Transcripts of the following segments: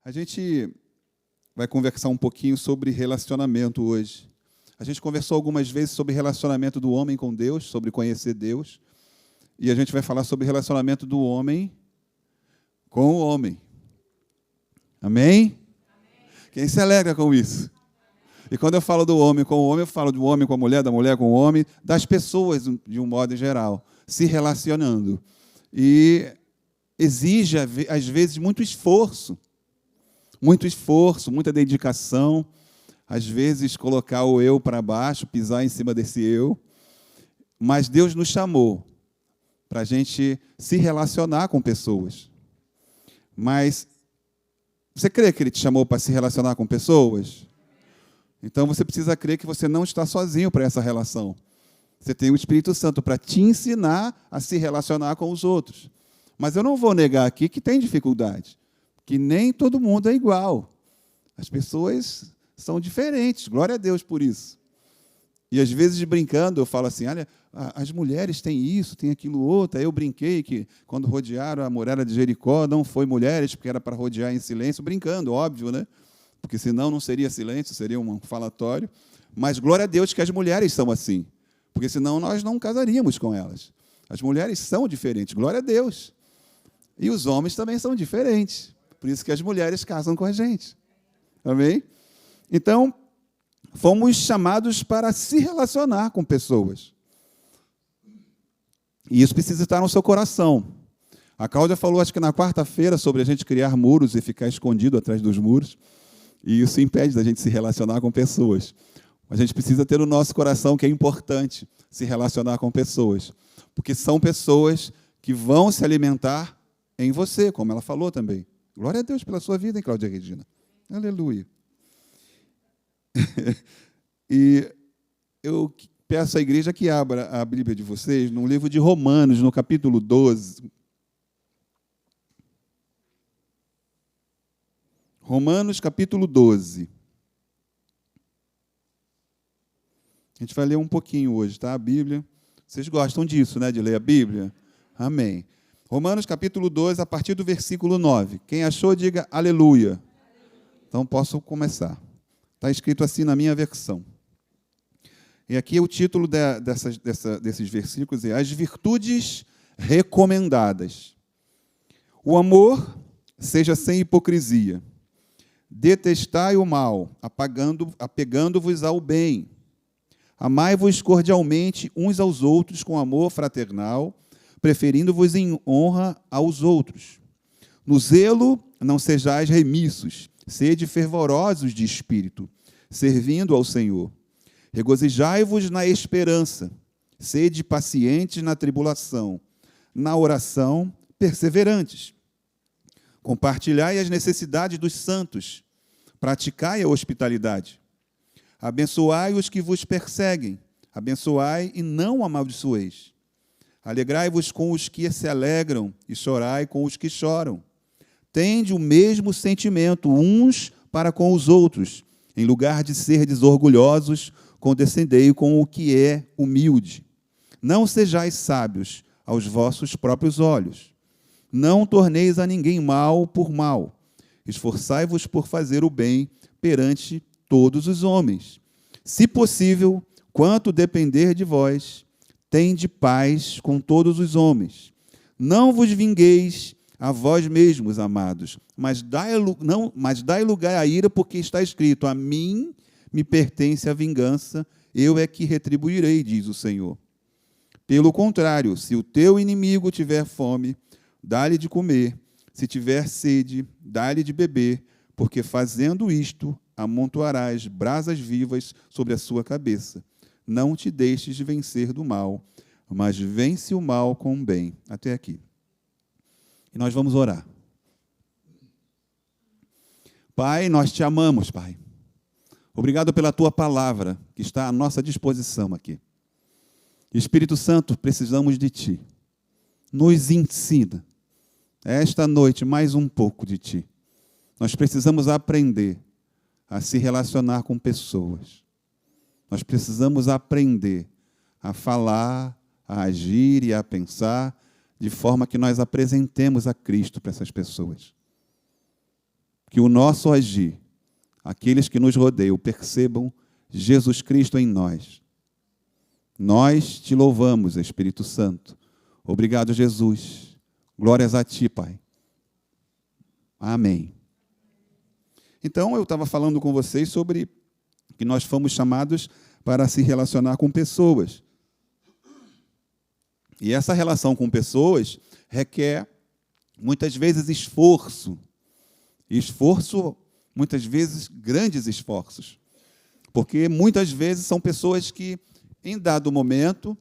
A gente vai conversar um pouquinho sobre relacionamento hoje. A gente conversou algumas vezes sobre relacionamento do homem com Deus, sobre conhecer Deus. E a gente vai falar sobre relacionamento do homem com o homem. Amém? Quem se alegra com isso? E quando eu falo do homem com o homem, eu falo do homem com a mulher, da mulher com o homem, das pessoas, de um modo geral, se relacionando. E exige, às vezes, muito esforço, muita dedicação, às vezes colocar o eu para baixo, pisar em cima desse eu. Mas Deus nos chamou para a gente se relacionar com pessoas. Mas você crê que Ele te chamou para se relacionar com pessoas? Então você precisa crer que você não está sozinho para essa relação. Você tem o Espírito Santo para te ensinar a se relacionar com os outros. Mas eu não vou negar aqui que tem dificuldade, que nem todo mundo é igual. As pessoas são diferentes, glória a Deus por isso. E às vezes, brincando, eu falo assim, olha, as mulheres têm isso, têm aquilo outro. Aí eu brinquei que quando rodearam a muralha de Jericó, não foi mulheres, porque era para rodear em silêncio, brincando, óbvio, né? Porque senão não seria silêncio, seria um falatório. Mas glória a Deus que as mulheres são assim, porque senão nós não casaríamos com elas. As mulheres são diferentes, glória a Deus. E os homens também são diferentes, por isso que as mulheres casam com a gente. Amém? Então, fomos chamados para se relacionar com pessoas. E isso precisa estar no seu coração. A Cláudia falou, acho que na quarta-feira, sobre a gente criar muros e ficar escondido atrás dos muros. E isso impede da gente se relacionar com pessoas. A gente precisa ter no nosso coração que é importante se relacionar com pessoas. Porque são pessoas que vão se alimentar em você, como ela falou também. Glória a Deus pela sua vida, hein, Cláudia Regina? Aleluia. E eu peço à igreja que abra a Bíblia de vocês no livro de Romanos, no capítulo 12. Romanos, capítulo 12. A gente vai ler um pouquinho hoje, tá? A Bíblia. Vocês gostam disso, né? De ler a Bíblia? Amém. Romanos, capítulo 12, a partir do versículo 9. Quem achou, diga aleluia. Então, posso começar. Está escrito assim na minha versão. E aqui o título desses versículos é As Virtudes Recomendadas. O amor seja sem hipocrisia. Detestai o mal, apegando-vos ao bem. Amai-vos cordialmente uns aos outros com amor fraternal, preferindo-vos em honra aos outros. No zelo não sejais remissos, sede fervorosos de espírito, servindo ao Senhor. Regozijai-vos na esperança, sede pacientes na tribulação, na oração perseverantes. Compartilhai as necessidades dos santos, praticai a hospitalidade. Abençoai os que vos perseguem, abençoai e não amaldiçoeis. Alegrai-vos com os que se alegram e chorai com os que choram. Tende o mesmo sentimento uns para com os outros. Em lugar de serdes orgulhosos, condescendei com o que é humilde. Não sejais sábios aos vossos próprios olhos. Não torneis a ninguém mal por mal. Esforçai-vos por fazer o bem perante todos os homens. Se possível, quanto depender de vós, tende paz com todos os homens. Não vos vingueis a vós mesmos, amados, mas dai lugar à ira, porque está escrito, a mim me pertence a vingança, eu é que retribuirei, diz o Senhor. Pelo contrário, se o teu inimigo tiver fome, dá-lhe de comer, se tiver sede, dá-lhe de beber, porque fazendo isto, amontoarás brasas vivas sobre a sua cabeça. Não te deixes de vencer do mal, mas vence o mal com o bem. Até aqui. E nós vamos orar. Pai, nós te amamos, Pai. Obrigado pela tua palavra, que está à nossa disposição aqui. Espírito Santo, precisamos de ti. Nos ensina. Esta noite, mais um pouco de ti. Nós precisamos aprender a se relacionar com pessoas. Nós precisamos aprender a falar, a agir e a pensar de forma que nós apresentemos a Cristo para essas pessoas. que o nosso agir, aqueles que nos rodeiam, percebam Jesus Cristo em nós. Nós te louvamos, Espírito Santo. Obrigado, Jesus. Glórias a ti, Pai. Amém. Então, eu estava falando com vocês sobre que nós fomos chamados para se relacionar com pessoas. E essa relação com pessoas requer, muitas vezes, esforço. Esforço, muitas vezes, grandes esforços. Porque, muitas vezes, são pessoas que, em dado momento,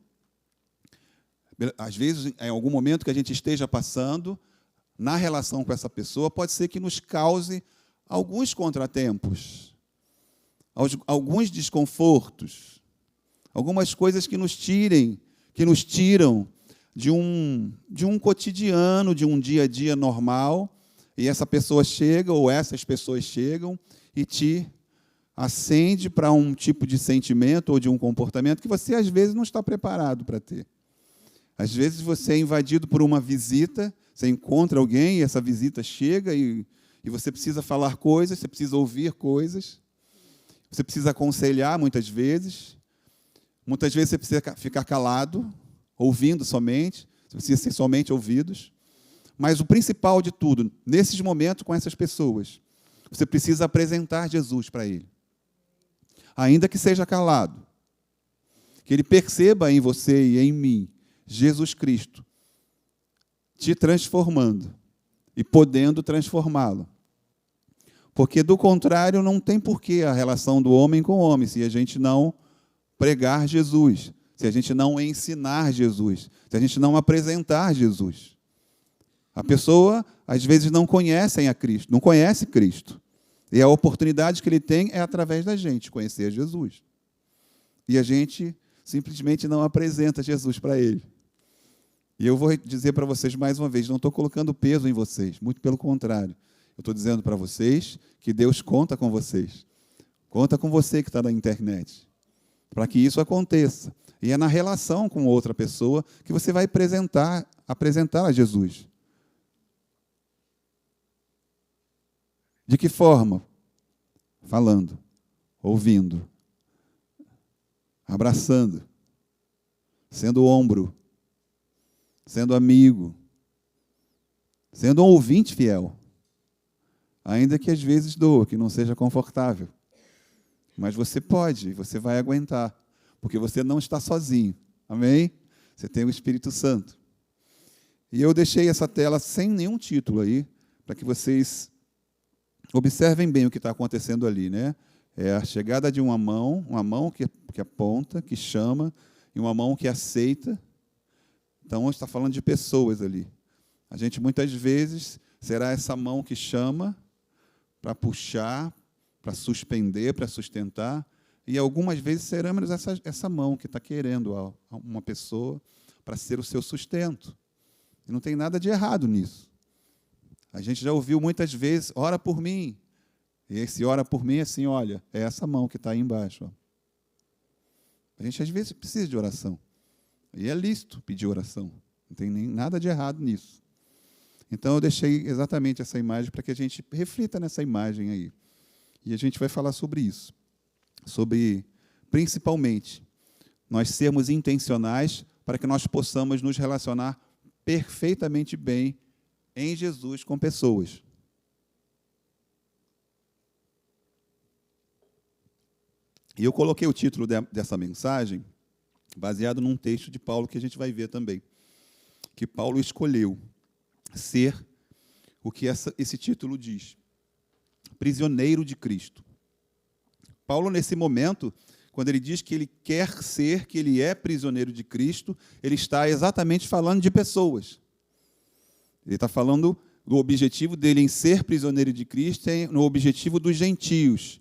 às vezes, em algum momento que a gente esteja passando, na relação com essa pessoa, pode ser que nos cause alguns contratempos, alguns desconfortos, algumas coisas que nos tiram de um cotidiano, de um dia a dia normal, e essa pessoa chega, ou essas pessoas chegam, e te acende para um tipo de sentimento ou de um comportamento que você, às vezes, não está preparado para ter. Às vezes, você é invadido por uma visita, você encontra alguém, e essa visita chega, e você precisa falar coisas, você precisa ouvir coisas, você precisa aconselhar, muitas vezes você precisa ficar calado, ouvindo somente, você precisa ser somente ouvidos. Mas o principal de tudo, nesses momentos com essas pessoas, você precisa apresentar Jesus para ele. Ainda que seja calado. Que ele perceba em você e em mim Jesus Cristo te transformando e podendo transformá-lo. Porque, do contrário, não tem porquê a relação do homem com o homem, se a gente não pregar Jesus, se a gente não ensinar Jesus, se a gente não apresentar Jesus. A pessoa, às vezes, não conhece a Cristo, não conhece Cristo. E a oportunidade que ele tem é através da gente conhecer Jesus. E a gente simplesmente não apresenta Jesus para ele. E eu vou dizer para vocês mais uma vez, não estou colocando peso em vocês, muito pelo contrário. Eu estou dizendo para vocês que Deus conta com vocês. Conta com você que está na internet, para que isso aconteça. E é na relação com outra pessoa que você vai apresentar a Jesus. De que forma? Falando, ouvindo, abraçando, sendo ombro, sendo amigo, sendo um ouvinte fiel, ainda que às vezes doa, que não seja confortável. Mas você pode, você vai aguentar, porque você não está sozinho. Amém? Você tem o Espírito Santo. E eu deixei essa tela sem nenhum título aí, para que vocês observem bem o que está acontecendo ali, né? É a chegada de uma mão que aponta, que chama, e uma mão que aceita. Então, está falando de pessoas ali. A gente, muitas vezes, será essa mão que chama para puxar, para suspender, para sustentar, e algumas vezes seremos essa mão que está querendo uma pessoa para ser o seu sustento. E não tem nada de errado nisso. A gente já ouviu muitas vezes, ora por mim. E esse ora por mim, assim, olha, é essa mão que está aí embaixo. Ó. A gente, às vezes, precisa de oração. E é lícito pedir oração. Não tem nem nada de errado nisso. Então, eu deixei exatamente essa imagem para que a gente reflita nessa imagem aí. E a gente vai falar sobre isso. Sobre, principalmente, nós sermos intencionais para que nós possamos nos relacionar perfeitamente bem em Jesus com pessoas. E eu coloquei o título dessa mensagem baseado num texto de Paulo que a gente vai ver também. Que Paulo escolheu ser o que esse título diz. Prisioneiro de Cristo. Paulo, nesse momento, quando ele diz que ele quer ser, que ele é prisioneiro de Cristo, ele está exatamente falando de pessoas. Ele está falando do objetivo dele em ser prisioneiro de Cristo, no objetivo dos gentios,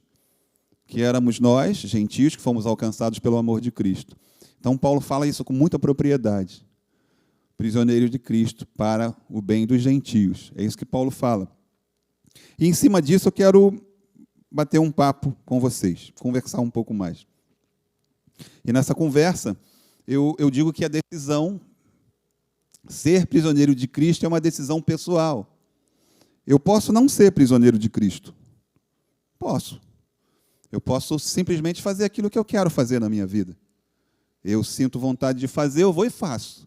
que éramos nós, gentios, que fomos alcançados pelo amor de Cristo. Então, Paulo fala isso com muita propriedade. Prisioneiro de Cristo para o bem dos gentios. É isso que Paulo fala. E, em cima disso, eu quero bater um papo com vocês, conversar um pouco mais. E, nessa conversa, eu digo que a decisão, ser prisioneiro de Cristo, é uma decisão pessoal. Eu posso não ser prisioneiro de Cristo. Posso. Eu posso simplesmente fazer aquilo que eu quero fazer na minha vida. Eu sinto vontade de fazer, eu vou e faço.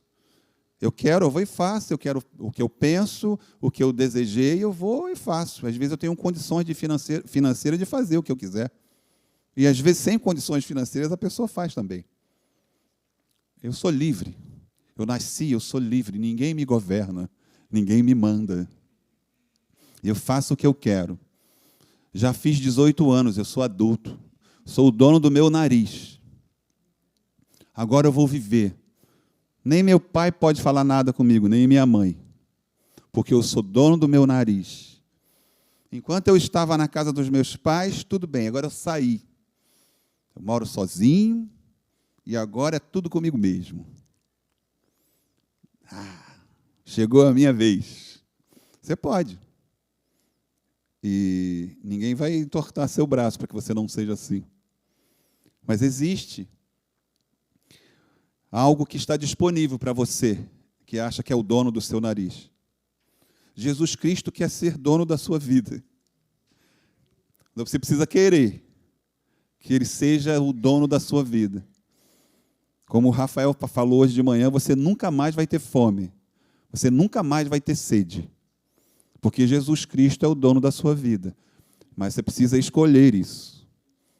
Eu vou e faço. Eu quero o que eu penso, o que eu desejei, eu vou e faço. Às vezes eu tenho condições financeiras de fazer o que eu quiser. E às vezes, sem condições financeiras, a pessoa faz também. Eu sou livre. Eu nasci, eu sou livre. Ninguém me governa. Ninguém me manda. Eu faço o que eu quero. Já fiz 18 anos, eu sou adulto. Sou o dono do meu nariz. Agora eu vou viver. Nem meu pai pode falar nada comigo, nem minha mãe. Porque eu sou dono do meu nariz. Enquanto eu estava na casa dos meus pais, tudo bem. Agora eu saí. Eu moro sozinho e agora é tudo comigo mesmo. Chegou a minha vez. Você pode. E ninguém vai entortar seu braço para que você não seja assim. Mas existe algo que está disponível para você, que acha que é o dono do seu nariz. Jesus Cristo quer ser dono da sua vida. Então você precisa querer que Ele seja o dono da sua vida. Como o Rafael falou hoje de manhã, você nunca mais vai ter fome. Você nunca mais vai ter sede. Porque Jesus Cristo é o dono da sua vida. Mas você precisa escolher isso.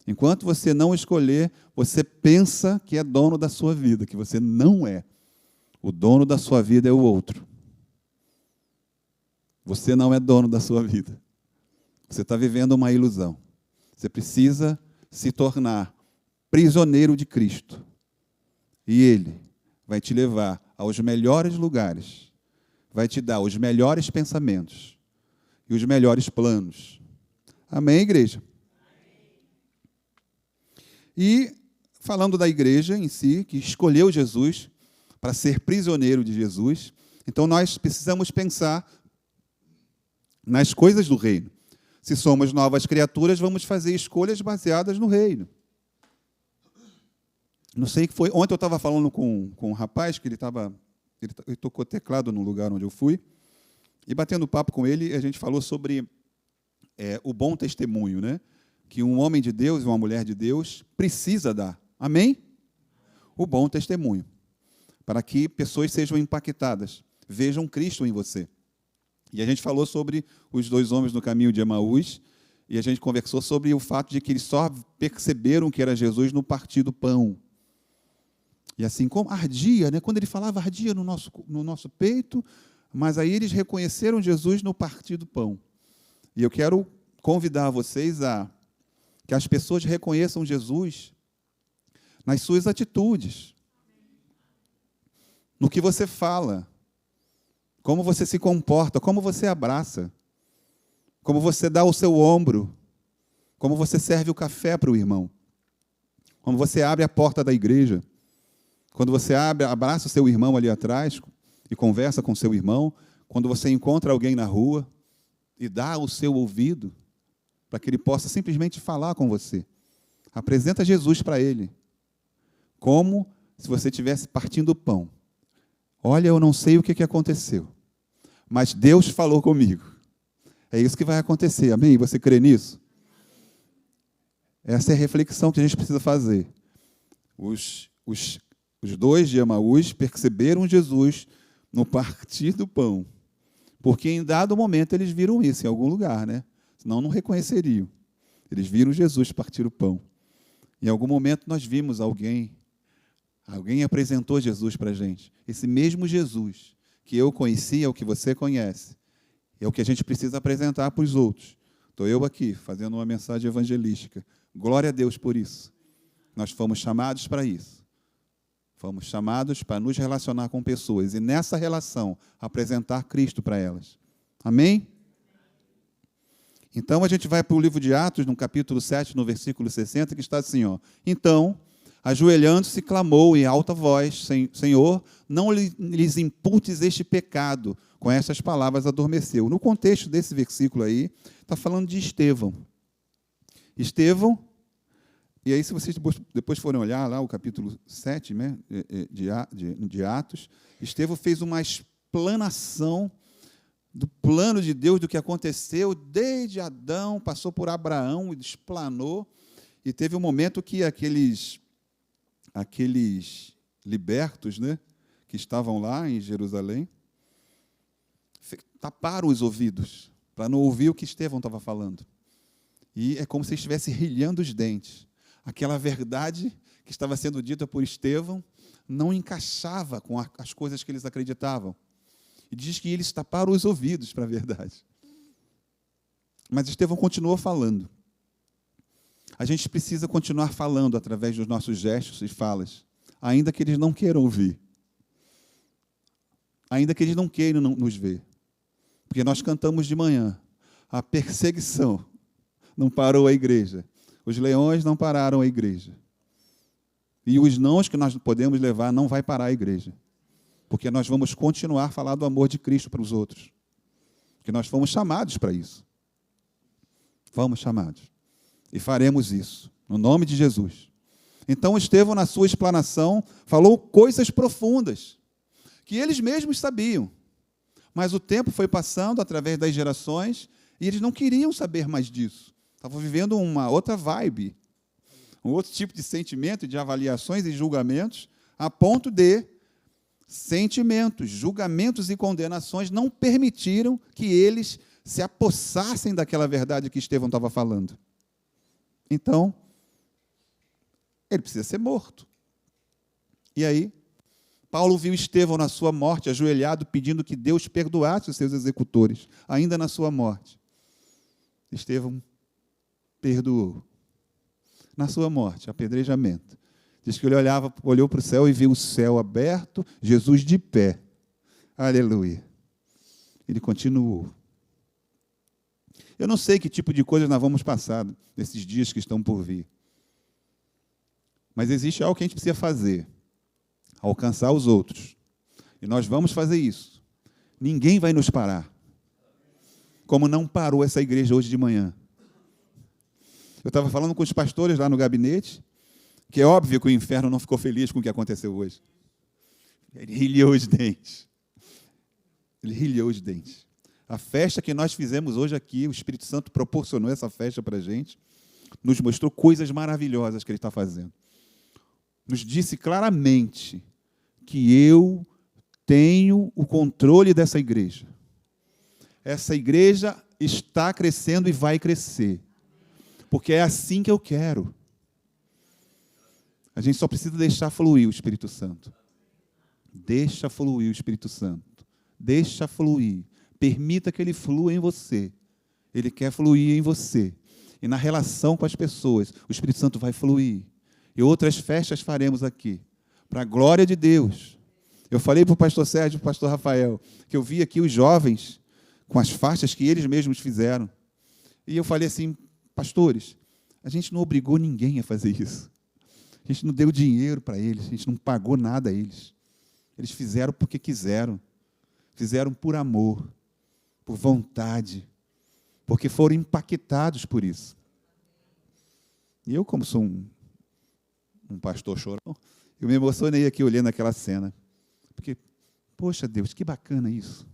Enquanto você não escolher, você pensa que é dono da sua vida, que você não é. O dono da sua vida é o outro. Você não é dono da sua vida. Você está vivendo uma ilusão. Você precisa se tornar prisioneiro de Cristo. E Ele vai te levar aos melhores lugares. Vai te dar os melhores pensamentos e os melhores planos. Amém, igreja? E, falando da igreja em si, que escolheu Jesus para ser prisioneiro de Jesus, então nós precisamos pensar nas coisas do reino. Se somos novas criaturas, vamos fazer escolhas baseadas no reino. Não sei o que foi. Ontem eu estava falando com um rapaz que ele tocou teclado no lugar onde eu fui, e batendo papo com ele, a gente falou sobre o bom testemunho, né? Que um homem de Deus e uma mulher de Deus precisa dar. Amém? O bom testemunho. Para que pessoas sejam impactadas, vejam Cristo em você. E a gente falou sobre os dois homens no caminho de Emaús, e a gente conversou sobre o fato de que eles só perceberam que era Jesus no partir do pão. E assim como ardia, né? Quando ele falava, ardia no nosso peito, mas aí eles reconheceram Jesus no partir do pão. E eu quero convidar vocês a que as pessoas reconheçam Jesus nas suas atitudes, no que você fala, como você se comporta, como você abraça, como você dá o seu ombro, como você serve o café para o irmão, como você abre a porta da igreja, quando você abraça o seu irmão ali atrás e conversa com o seu irmão, quando você encontra alguém na rua e dá o seu ouvido para que ele possa simplesmente falar com você. Apresenta Jesus para ele, como se você estivesse partindo o pão. Olha, eu não sei o que aconteceu, mas Deus falou comigo. É isso que vai acontecer, amém? Você crê nisso? Essa é a reflexão que a gente precisa fazer. Os dois de Emaús perceberam Jesus no partir do pão, porque em dado momento eles viram isso em algum lugar, né? Senão não reconheceriam. Eles viram Jesus partir o pão. Em algum momento nós vimos alguém apresentou Jesus para a gente. Esse mesmo Jesus que eu conheci é o que você conhece. É o que a gente precisa apresentar para os outros. Estou eu aqui, fazendo uma mensagem evangelística. Glória a Deus por isso. Nós fomos chamados para isso. Fomos chamados para nos relacionar com pessoas e, nessa relação, apresentar Cristo para elas. Amém? Então, a gente vai para o livro de Atos, no capítulo 7, no versículo 60, que está assim, ó. Então, ajoelhando-se, clamou em alta voz, Senhor, não lhes imputes este pecado. Com essas palavras adormeceu. No contexto desse versículo aí, está falando de Estevão. Estevão, e aí se vocês depois forem olhar lá o capítulo 7, né, de Atos, Estevão fez uma explanação do plano de Deus, do que aconteceu desde Adão, passou por Abraão e desplanou, e teve um momento que aqueles libertos, né, que estavam lá em Jerusalém, taparam os ouvidos para não ouvir o que Estevão estava falando. E é como se estivesse rilhando os dentes. Aquela verdade que estava sendo dita por Estevão não encaixava com as coisas que eles acreditavam. E diz que eles taparam os ouvidos para a verdade. Mas Estevão continuou falando. A gente precisa continuar falando através dos nossos gestos e falas, ainda que eles não queiram ouvir. Ainda que eles não queiram nos ver. Porque nós cantamos de manhã, a perseguição não parou a igreja. Os leões não pararam a igreja. E os nãos que nós podemos levar não vai parar a igreja. Porque nós vamos continuar a falar do amor de Cristo para os outros. Porque nós fomos chamados para isso. Fomos chamados. E faremos isso, no nome de Jesus. Então, Estevão, na sua explanação, falou coisas profundas, que eles mesmos sabiam. Mas o tempo foi passando através das gerações, e eles não queriam saber mais disso. Estavam vivendo uma outra vibe, um outro tipo de sentimento, de avaliações e julgamentos, a ponto de sentimentos, julgamentos e condenações não permitiram que eles se apossassem daquela verdade que Estevão estava falando. Então, ele precisa ser morto. E aí, Paulo viu Estevão na sua morte, ajoelhado, pedindo que Deus perdoasse os seus executores, ainda na sua morte. Estevão perdoou. Na sua morte, apedrejamento. Diz que ele olhou para o céu e viu o céu aberto, Jesus de pé. Aleluia. Ele continuou. Eu não sei que tipo de coisas nós vamos passar nesses dias que estão por vir. Mas existe algo que a gente precisa fazer. Alcançar os outros. E nós vamos fazer isso. Ninguém vai nos parar. Como não parou essa igreja hoje de manhã. Eu estava falando com os pastores lá no gabinete, que é óbvio que o inferno não ficou feliz com o que aconteceu hoje. Ele rilhou os dentes. Ele rilhou os dentes. A festa que nós fizemos hoje aqui, o Espírito Santo proporcionou essa festa para a gente, nos mostrou coisas maravilhosas que Ele está fazendo. Nos disse claramente que eu tenho o controle dessa igreja. Essa igreja está crescendo e vai crescer. Porque é assim que eu quero. A gente só precisa deixar fluir o Espírito Santo. Deixa fluir o Espírito Santo. Deixa fluir. Permita que ele flua em você. Ele quer fluir em você. E na relação com as pessoas, o Espírito Santo vai fluir. E outras festas faremos aqui, para a glória de Deus. Eu falei para o pastor Sérgio e para o pastor Rafael, que eu vi aqui os jovens com as faixas que eles mesmos fizeram. E eu falei assim, pastores, a gente não obrigou ninguém a fazer isso. A gente não deu dinheiro para eles, a gente não pagou nada a eles. Eles fizeram porque quiseram. Fizeram por amor, por vontade, porque foram impactados por isso. E eu, como sou um pastor chorão, eu me emocionei aqui olhando aquela cena. Porque, poxa Deus, que bacana isso.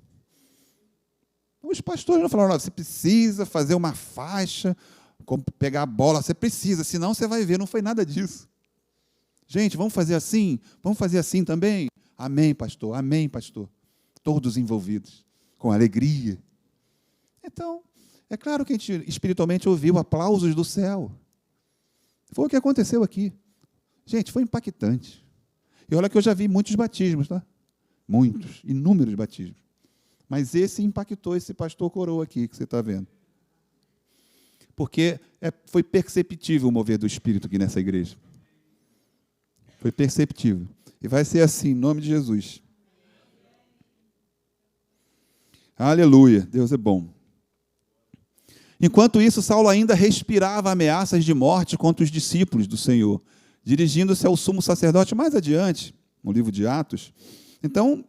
Os pastores não falaram, você precisa fazer uma faixa, pegar a bola, você precisa, senão você vai ver, não foi nada disso. Gente, vamos fazer assim? Vamos fazer assim também? Amém, pastor, amém, pastor. Todos envolvidos, com alegria. Então, é claro que a gente espiritualmente ouviu aplausos do céu. Foi o que aconteceu aqui. Gente, foi impactante. E olha que eu já vi muitos batismos, tá? Muitos, inúmeros batismos. Mas esse impactou esse pastor coroa aqui, que você está vendo. Porque foi perceptível o mover do Espírito aqui nessa igreja. Foi perceptível. E vai ser assim, em nome de Jesus. Aleluia, Deus é bom. Enquanto isso, Saulo ainda respirava ameaças de morte contra os discípulos do Senhor, dirigindo-se ao sumo sacerdote mais adiante, no livro de Atos. Então,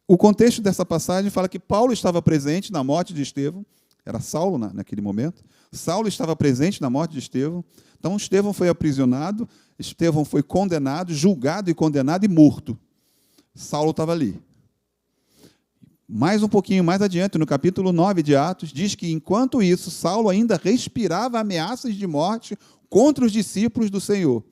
o contexto dessa passagem fala que Paulo estava presente na morte de Estevão, era Saulo naquele momento, Saulo estava presente na morte de Estevão, então Estevão foi aprisionado, Estevão foi condenado, julgado e condenado e morto. Saulo estava ali. Mais um pouquinho mais adiante, no capítulo 9 de Atos, diz que, enquanto isso, Saulo ainda respirava ameaças de morte contra os discípulos do Senhor,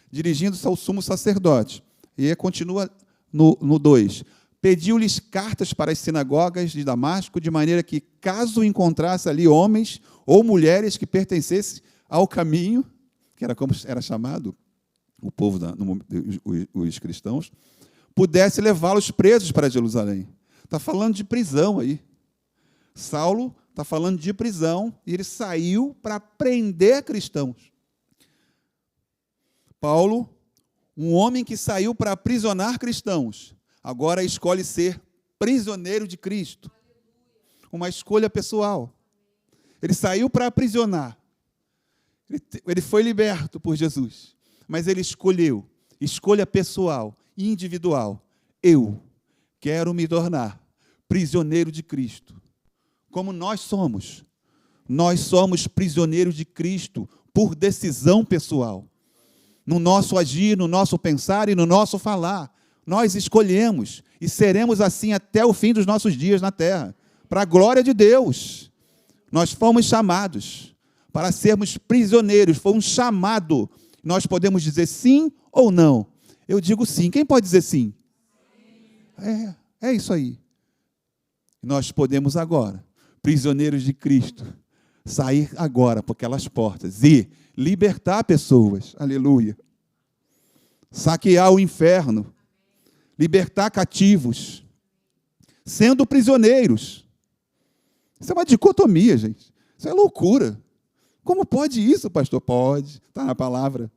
dirigindo-se ao sumo sacerdote. E aí continua no 2. Pediu-lhes cartas para as sinagogas de Damasco, de maneira que, caso encontrasse ali homens ou mulheres que pertencessem ao caminho, que era como era chamado o povo, os cristãos, pudesse levá-los presos para Jerusalém. Está falando de prisão aí. Saulo está falando de prisão e ele saiu para prender cristãos. Paulo, um homem que saiu para aprisionar cristãos, agora escolhe ser prisioneiro de Cristo. Uma escolha pessoal. Ele saiu para aprisionar. Ele foi liberto por Jesus. Mas ele escolheu, escolha pessoal, individual. Eu quero me tornar prisioneiro de Cristo. Como nós somos. Nós somos prisioneiros de Cristo por decisão pessoal. No nosso agir, no nosso pensar e no nosso falar. Nós escolhemos e seremos assim até o fim dos nossos dias na terra. Para a glória de Deus. Nós fomos chamados para sermos prisioneiros. Foi um chamado. Nós podemos dizer sim ou não. Eu digo sim. Quem pode dizer sim? É isso aí. Nós podemos agora, prisioneiros de Cristo, sair agora por aquelas portas e libertar pessoas. Aleluia. Saquear o inferno. Libertar cativos. Sendo prisioneiros. Isso é uma dicotomia, gente. Isso é loucura. Como pode isso, pastor? Pode. Está na palavra.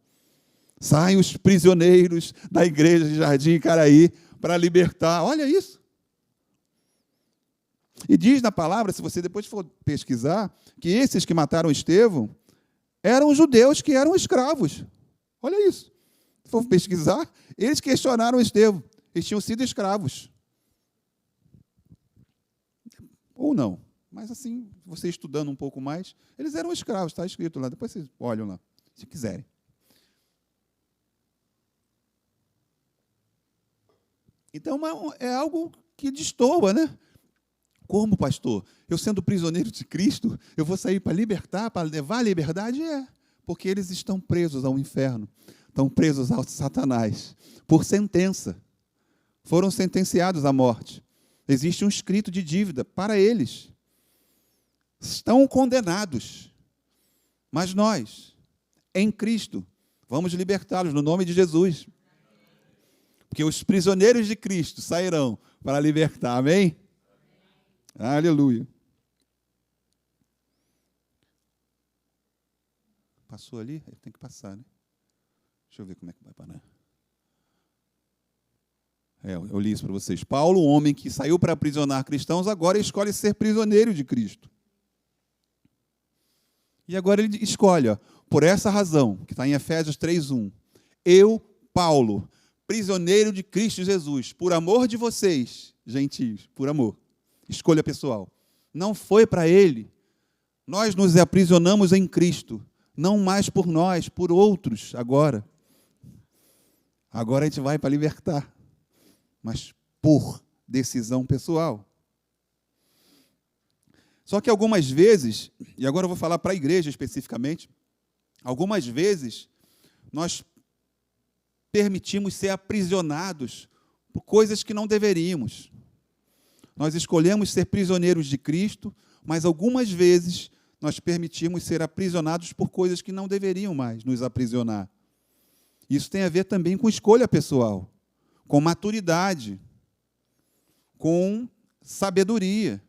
Saem os prisioneiros da igreja de Jardim Icaraí para libertar. Olha isso. E diz na palavra, se você depois for pesquisar, que esses que mataram Estevão eram judeus que eram escravos. Olha isso. Se for pesquisar, eles questionaram Estevão. Eles tinham sido escravos. Ou não. Mas assim, você estudando um pouco mais, eles eram escravos, está escrito lá. Depois vocês olham lá, se quiserem. Então, é algo que destoa, né? Como, pastor? Eu sendo prisioneiro de Cristo, eu vou sair para libertar, para levar a liberdade? Porque eles estão presos ao inferno, estão presos ao Satanás, por sentença. Foram sentenciados à morte. Existe um escrito de dívida para eles. Estão condenados. Mas nós, em Cristo, vamos libertá-los no nome de Jesus. Porque os prisioneiros de Cristo sairão para libertar. Amém? Aleluia. Passou ali? Tem que passar, né? Deixa eu ver como é que vai parar. Eu li isso para vocês. Paulo, um homem que saiu para aprisionar cristãos, agora escolhe ser prisioneiro de Cristo. E agora ele escolhe, por essa razão, que está em Efésios 3:1. Eu, Paulo, prisioneiro de Cristo Jesus, por amor de vocês, gentios, por amor. Escolha pessoal. Não foi para ele. Nós nos aprisionamos em Cristo. Não mais por nós, por outros agora. Agora a gente vai para libertar. Mas por decisão pessoal. Só que algumas vezes, e agora eu vou falar para a igreja especificamente, algumas vezes nós permitimos ser aprisionados por coisas que não deveríamos. Nós escolhemos ser prisioneiros de Cristo, mas algumas vezes nós permitimos ser aprisionados por coisas que não deveriam mais nos aprisionar. Isso tem a ver também com escolha pessoal, com maturidade, com sabedoria,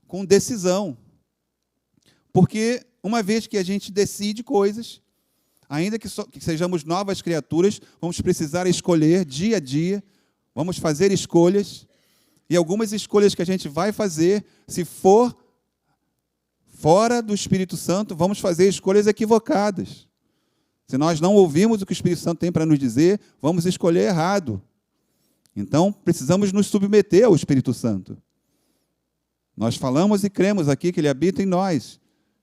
com decisão. Porque uma vez que a gente decide coisas, ainda que sejamos novas criaturas, vamos precisar escolher dia a dia, vamos fazer escolhas, e algumas escolhas que a gente vai fazer, se for fora do Espírito Santo, vamos fazer escolhas equivocadas. Se nós não ouvimos o que o Espírito Santo tem para nos dizer, vamos escolher errado. Então, precisamos nos submeter ao Espírito Santo. Nós falamos e cremos aqui que Ele habita em nós,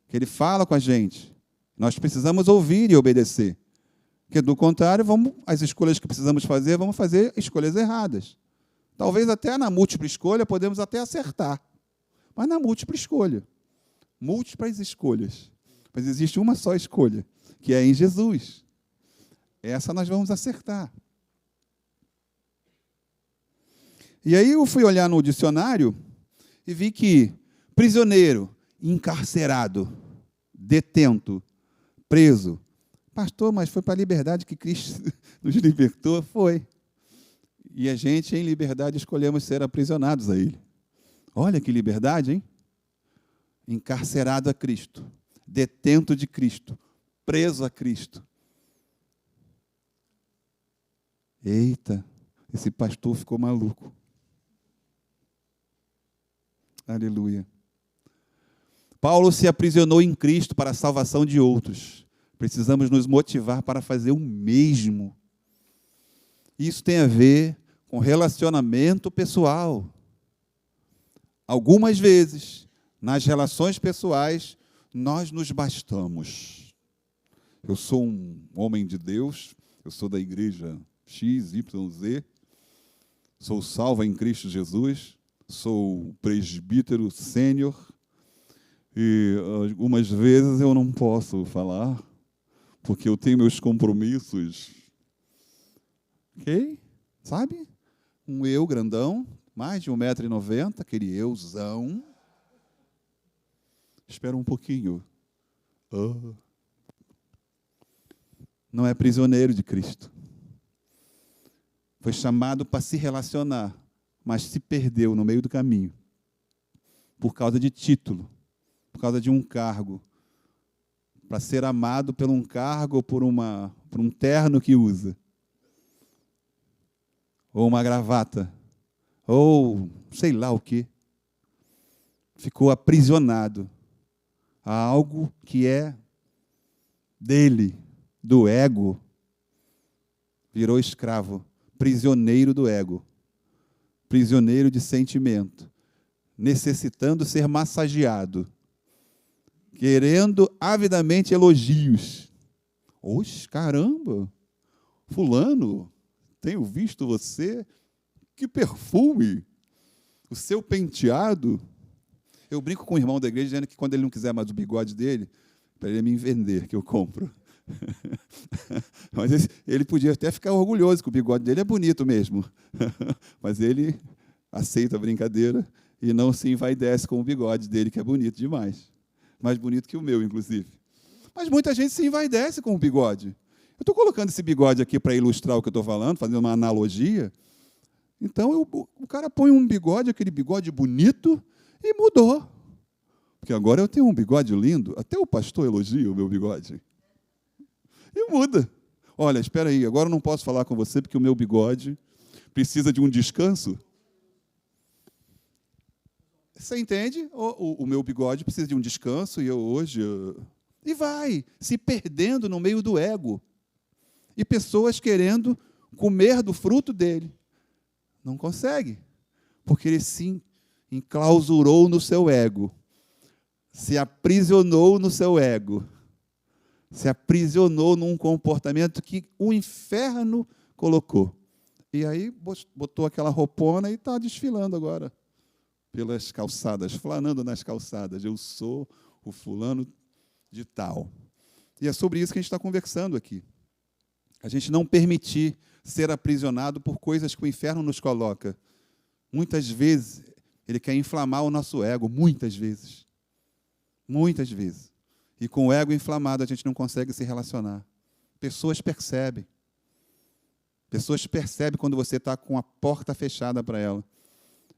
que Ele fala com a gente. Nós precisamos ouvir e obedecer. Porque, do contrário, as escolhas que precisamos fazer, vamos fazer escolhas erradas. Talvez até na múltipla escolha podemos até acertar. Mas na múltipla escolha. Múltiplas escolhas. Mas existe uma só escolha, que é em Jesus. Essa nós vamos acertar. E aí eu fui olhar no dicionário e vi que prisioneiro, encarcerado, detento, preso. Pastor, mas foi para a liberdade que Cristo nos libertou? Foi. E a gente, em liberdade, escolhemos ser aprisionados a Ele. Olha que liberdade, hein? Encarcerado a Cristo, detento de Cristo, preso a Cristo. Eita, esse pastor ficou maluco. Aleluia. Paulo se aprisionou em Cristo para a salvação de outros. Precisamos nos motivar para fazer o mesmo. Isso tem a ver com relacionamento pessoal. Algumas vezes, nas relações pessoais, nós nos bastamos. Eu sou um homem de Deus, eu sou da igreja X, Y, Z, sou salvo em Cristo Jesus, sou presbítero sênior, e algumas vezes eu não posso falar, porque eu tenho meus compromissos. Ok? Sabe? Um eu grandão, mais de 1,90 m, aquele euzão. Espera um pouquinho. Não é prisioneiro de Cristo. Foi chamado para se relacionar, mas se perdeu no meio do caminho. Por causa de título, por causa de um cargo. Para ser amado por um cargo ou por um terno que usa. Ou uma gravata. Ou sei lá o quê. Ficou aprisionado a algo que é dele, do ego. Virou escravo, prisioneiro do ego, prisioneiro de sentimento, necessitando ser massageado, querendo avidamente elogios. Oxe, caramba, fulano, tenho visto você, que perfume, o seu penteado. Eu brinco com o irmão da igreja, dizendo que quando ele não quiser mais o bigode dele, para ele me vender, que eu compro. Mas ele podia até ficar orgulhoso, que o bigode dele é bonito mesmo. Mas ele aceita a brincadeira e não se envaidece com o bigode dele, que é bonito demais. Mais bonito que o meu, inclusive. Mas muita gente se envaidece com o bigode. Eu estou colocando esse bigode aqui para ilustrar o que eu estou falando, fazendo uma analogia. Então, o cara põe um bigode, aquele bigode bonito, e mudou. Porque agora eu tenho um bigode lindo, até o pastor elogia o meu bigode. E muda. Olha, espera aí, agora eu não posso falar com você porque o meu bigode precisa de um descanso. Você entende? O meu bigode precisa de um descanso e eu hoje... E vai se perdendo no meio do ego. E pessoas querendo comer do fruto dele. Não consegue. Porque ele se enclausurou no seu ego. Se aprisionou no seu ego. Se aprisionou num comportamento que o inferno colocou. E aí botou aquela roupona e está desfilando agora pelas calçadas, flanando nas calçadas. Eu sou o fulano de tal. E é sobre isso que a gente está conversando aqui. A gente não permitir ser aprisionado por coisas que o inferno nos coloca. Muitas vezes, ele quer inflamar o nosso ego, muitas vezes. Muitas vezes. E com o ego inflamado, a gente não consegue se relacionar. Pessoas percebem. Pessoas percebem quando você está com a porta fechada para ela.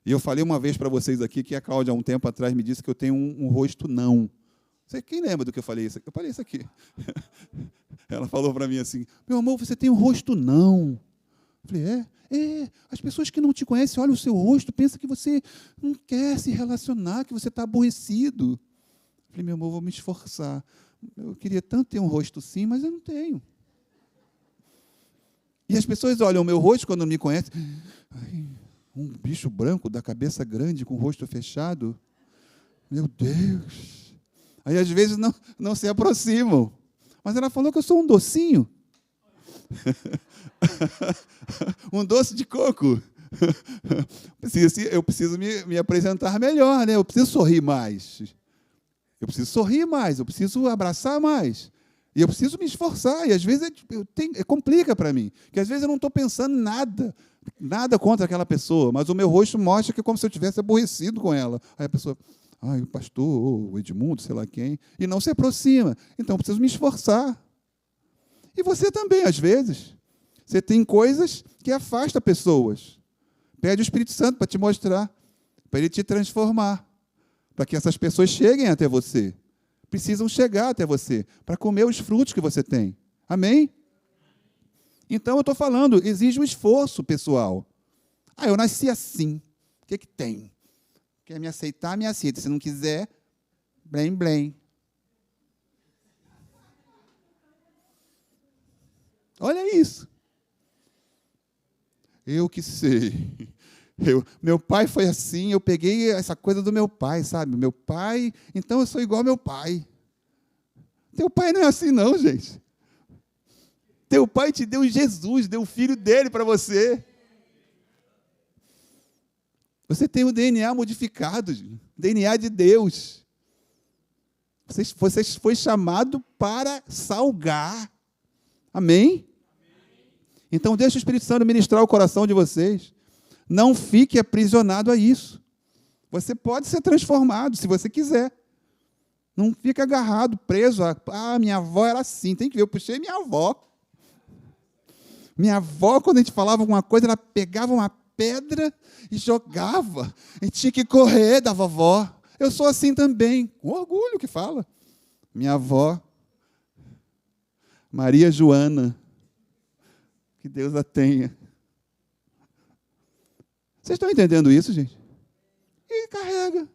E eu falei uma vez para vocês aqui que a Cláudia, há um tempo atrás, me disse que eu tenho um rosto não. Quem lembra do que eu falei isso aqui? Eu falei isso aqui. Ela falou para mim assim, meu amor, você tem um rosto não. Eu falei, as pessoas que não te conhecem olham o seu rosto, pensam que você não quer se relacionar, que você está aborrecido. Eu falei, meu amor, vou me esforçar. Eu queria tanto ter um rosto sim, mas eu não tenho. E as pessoas olham o meu rosto quando me conhecem. Ai, um bicho branco, da cabeça grande, com o rosto fechado. Meu Deus. Aí, às vezes, não se aproximam. Mas ela falou que eu sou um docinho. Um doce de coco. Eu preciso me apresentar melhor, né? Eu preciso sorrir mais. Eu preciso sorrir mais, eu preciso abraçar mais. E eu preciso me esforçar. E às vezes complica para mim. Porque às vezes eu não estou pensando em nada contra aquela pessoa, mas o meu rosto mostra que é como se eu tivesse aborrecido com ela. Aí a pessoa, o pastor, o Edmundo, sei lá quem, e não se aproxima. Então eu preciso me esforçar. E você também, às vezes. Você tem coisas que afastam pessoas. Pede o Espírito Santo para te mostrar, para ele te transformar, para que essas pessoas cheguem até você. Precisam chegar até você, para comer os frutos que você tem. Amém? Então, eu estou falando, exige um esforço pessoal. Eu nasci assim. O que tem? Quer me aceitar, me aceita. Se não quiser, blém, blém. Olha isso. Eu que sei. Meu pai foi assim, eu peguei essa coisa do meu pai, sabe? Meu pai, então eu sou igual ao meu pai. Teu pai não é assim não, gente. Teu pai te deu Jesus, deu o filho dele para você. Você tem o DNA modificado, DNA de Deus. Você foi chamado para salgar. Amém? Então, deixa o Espírito Santo ministrar o coração de vocês. Não fique aprisionado a isso. Você pode ser transformado, se você quiser. Não fica agarrado, preso a... minha avó era assim. Tem que ver, eu puxei minha avó. Minha avó, quando a gente falava alguma coisa, ela pegava uma pedra e jogava. E tinha que correr da vovó. Eu sou assim também, com orgulho que fala. Minha avó, Maria Joana, que Deus a tenha. Vocês estão entendendo isso, gente? E carrega.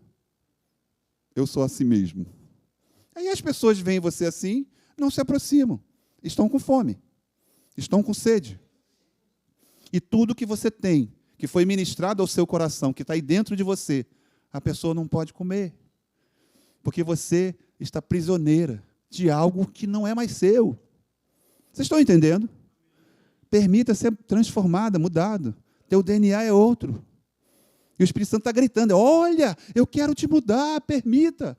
Eu sou assim mesmo. Aí as pessoas veem você assim, não se aproximam. Estão com fome. Estão com sede. E tudo que você tem, que foi ministrado ao seu coração, que está aí dentro de você, a pessoa não pode comer. Porque você está prisioneira de algo que não é mais seu. Vocês estão entendendo? Permita ser transformada, mudado. Teu DNA é outro. E o Espírito Santo está gritando, olha, eu quero te mudar, permita.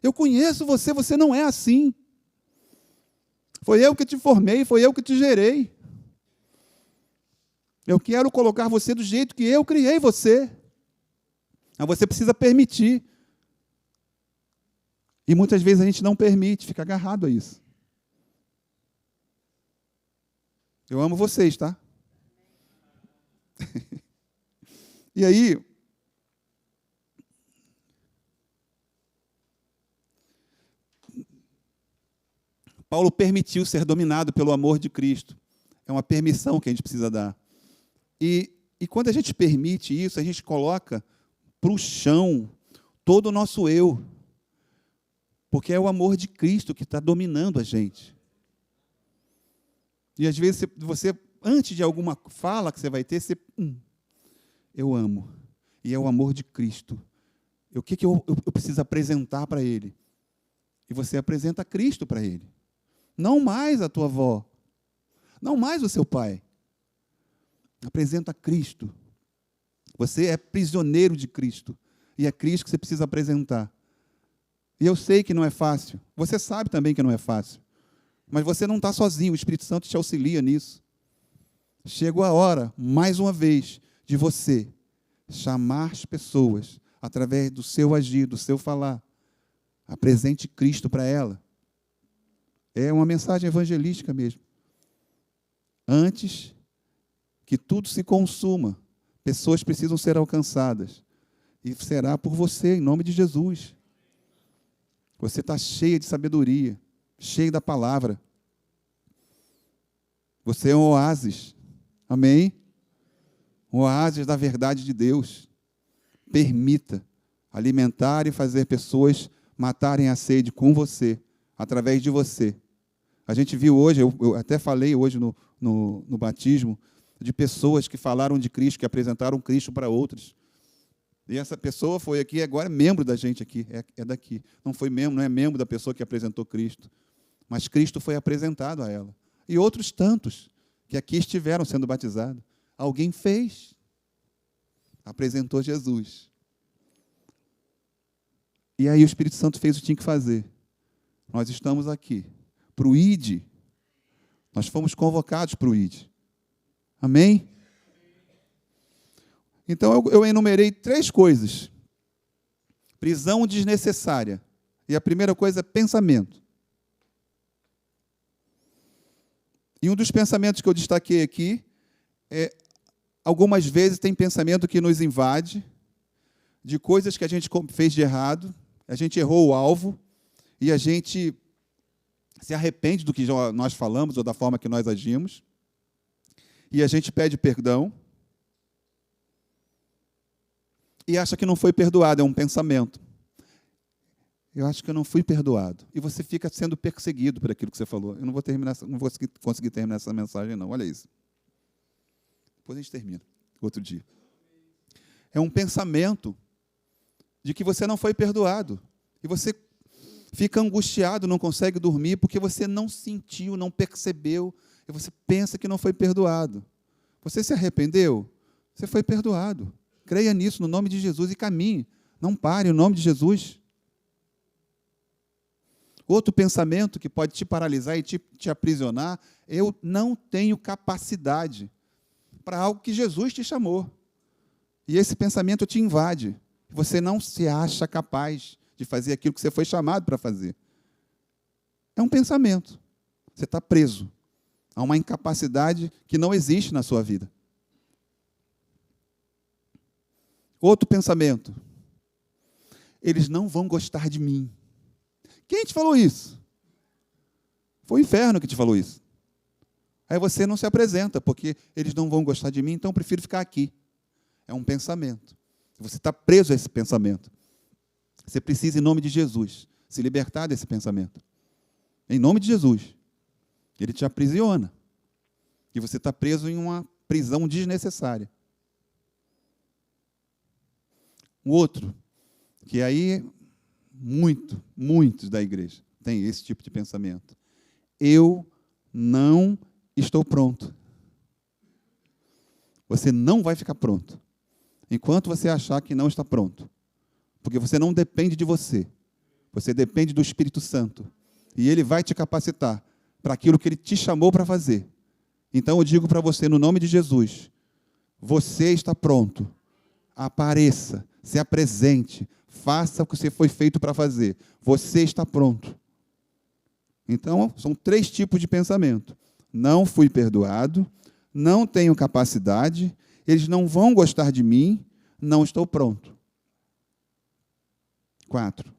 Eu conheço você, você não é assim. Foi eu que te formei, foi eu que te gerei. Eu quero colocar você do jeito que eu criei você. Mas você precisa permitir. E muitas vezes a gente não permite, fica agarrado a isso. Eu amo vocês, tá? E aí, Paulo permitiu ser dominado pelo amor de Cristo. É uma permissão que a gente precisa dar. E quando a gente permite isso, a gente coloca para o chão todo o nosso eu. Porque é o amor de Cristo que está dominando a gente. E às vezes você, antes de alguma fala que você vai ter, você... eu amo. E é o amor de Cristo. O que eu preciso apresentar para Ele? E você apresenta Cristo para Ele. Não mais a tua avó. Não mais o seu pai. Apresenta Cristo. Você é prisioneiro de Cristo. E é Cristo que você precisa apresentar. E eu sei que não é fácil. Você sabe também que não é fácil. Mas você não está sozinho. O Espírito Santo te auxilia nisso. Chegou a hora, mais uma vez, de você chamar as pessoas através do seu agir, do seu falar. Apresente Cristo para ela. É uma mensagem evangelística mesmo. Antes que tudo se consuma, pessoas precisam ser alcançadas. E será por você, em nome de Jesus. Você está cheia de sabedoria, cheia da palavra. Você é um oásis. Amém? Um oásis da verdade de Deus. Permita alimentar e fazer pessoas matarem a sede com você, através de você. A gente viu hoje, eu até falei hoje no batismo, de pessoas que falaram de Cristo, que apresentaram Cristo para outros. E essa pessoa foi aqui, agora é membro da gente aqui, é daqui. Não foi membro, não é membro da pessoa que apresentou Cristo. Mas Cristo foi apresentado a ela. E outros tantos que aqui estiveram sendo batizados. Alguém fez. apresentou Jesus. E aí o Espírito Santo fez o que tinha que fazer. Nós estamos aqui para o ID. Nós fomos convocados para o ID. Amém? Então eu enumerei 3 coisas. Prisão desnecessária. E a primeira coisa é pensamento. E um dos pensamentos que eu destaquei aqui é, algumas vezes tem pensamento que nos invade, de coisas que a gente fez de errado, a gente errou o alvo, e a gente se arrepende do que nós falamos ou da forma que nós agimos, e a gente pede perdão, e acha que não foi perdoado, é um pensamento. Eu acho que eu não fui perdoado. E você fica sendo perseguido por aquilo que você falou. Eu não vou conseguir terminar essa mensagem, não. Olha isso. Depois a gente termina, outro dia. É um pensamento de que você não foi perdoado. E você fica angustiado, não consegue dormir, porque você não sentiu, não percebeu, e você pensa que não foi perdoado. Você se arrependeu? Você foi perdoado. Creia nisso, no nome de Jesus, e caminhe. Não pare, no nome de Jesus. Outro pensamento que pode te paralisar e te aprisionar, eu não tenho capacidade para algo que Jesus te chamou. E esse pensamento te invade. Você não se acha capaz de fazer aquilo que você foi chamado para fazer. É um pensamento. Você está preso a uma incapacidade que não existe na sua vida. Outro pensamento. Eles não vão gostar de mim. Quem te falou isso? Foi o inferno que te falou isso. Aí você não se apresenta, porque eles não vão gostar de mim, então eu prefiro ficar aqui. É um pensamento. Você está preso a esse pensamento. Você precisa, em nome de Jesus, se libertar desse pensamento. Em nome de Jesus. Ele te aprisiona. E você está preso em uma prisão desnecessária. Um outro, que aí muitos da igreja têm esse tipo de pensamento. Eu não estou pronto. Você não vai ficar pronto enquanto você achar que não está pronto. Porque você não depende de você. Você depende do Espírito Santo. E Ele vai te capacitar para aquilo que Ele te chamou para fazer. Então eu digo para você, no nome de Jesus, você está pronto. Apareça, se apresente, faça o que você foi feito para fazer. Você está pronto. Então, são 3 tipos de pensamento. Não fui perdoado, não tenho capacidade, eles não vão gostar de mim, não estou pronto. 4.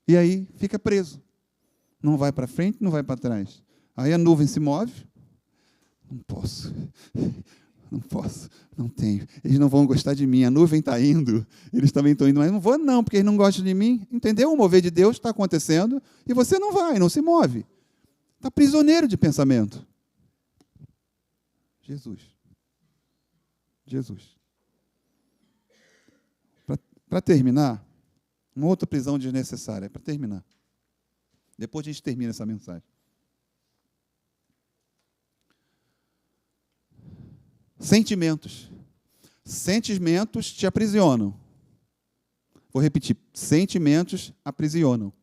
E aí fica preso. Não vai para frente, não vai para trás. Aí a nuvem se move. Não posso, não tenho. Eles não vão gostar de mim, a nuvem está indo, eles também estão indo, mas não vou não, porque eles não gostam de mim. Entendeu? O mover de Deus está acontecendo e você não vai, não se move. Está prisioneiro de pensamento. Jesus. Para terminar, uma outra prisão desnecessária, para terminar. Depois a gente termina essa mensagem. Sentimentos. Sentimentos te aprisionam. Vou repetir. Sentimentos aprisionam.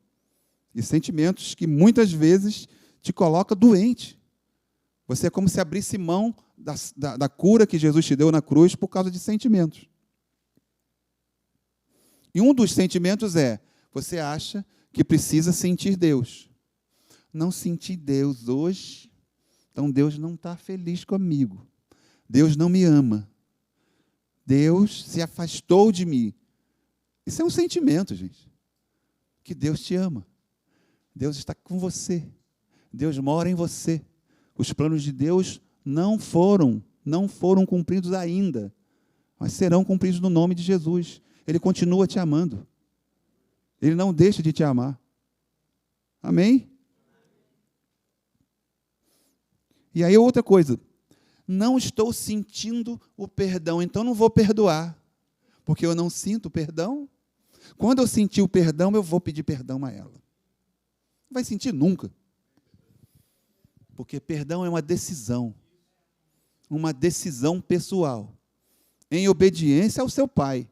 E sentimentos que muitas vezes te colocam doente. Você é como se abrisse mão da cura que Jesus te deu na cruz por causa de sentimentos. E um dos sentimentos é, você acha que precisa sentir Deus. Não senti Deus hoje, então Deus não está feliz comigo. Deus não me ama. Deus se afastou de mim. Isso é um sentimento, gente. Que Deus te ama. Deus está com você. Deus mora em você. Os planos de Deus não foram cumpridos ainda, mas serão cumpridos no nome de Jesus. Ele continua te amando. Ele não deixa de te amar. Amém? E aí outra coisa. Não estou sentindo o perdão, então não vou perdoar, porque eu não sinto o perdão. Quando eu sentir o perdão, eu vou pedir perdão a ela. Não vai sentir nunca. Porque perdão é uma decisão. uma decisão pessoal, em obediência ao seu Pai.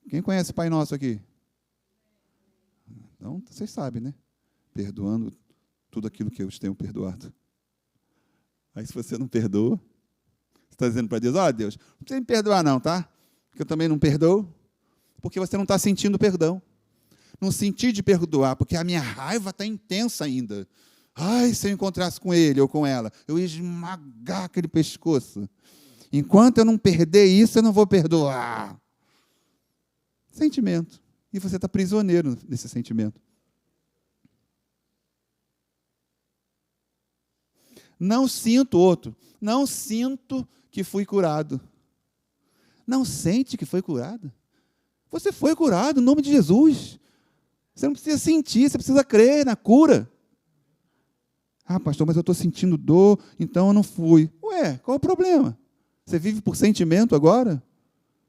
Quem conhece o Pai Nosso aqui? Então, vocês sabem, né? Perdoando tudo aquilo que eu os tenho perdoado. Aí, se você não perdoa, você está dizendo para Deus, ó, Deus, não precisa me perdoar não, tá? Porque eu também não perdoo, porque você não está sentindo perdão. Não senti de perdoar, porque a minha raiva está intensa ainda. Ai, se eu encontrasse com ele ou com ela, eu ia esmagar aquele pescoço. Enquanto eu não perder isso, eu não vou perdoar. Sentimento. E você está prisioneiro desse sentimento. Não sinto outro. Não sinto que fui curado. Não sente que foi curado. Você foi curado, em nome de Jesus. Você não precisa sentir, você precisa crer na cura. Ah, pastor, mas eu estou sentindo dor, então eu não fui. Ué, qual o problema? Você vive por sentimento agora?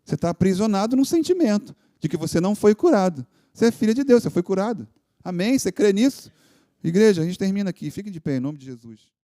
Você está aprisionado num sentimento de que você não foi curado. Você é filha de Deus, você foi curado. Amém? Você crê nisso? Igreja, a gente termina aqui. Fique de pé, em nome de Jesus.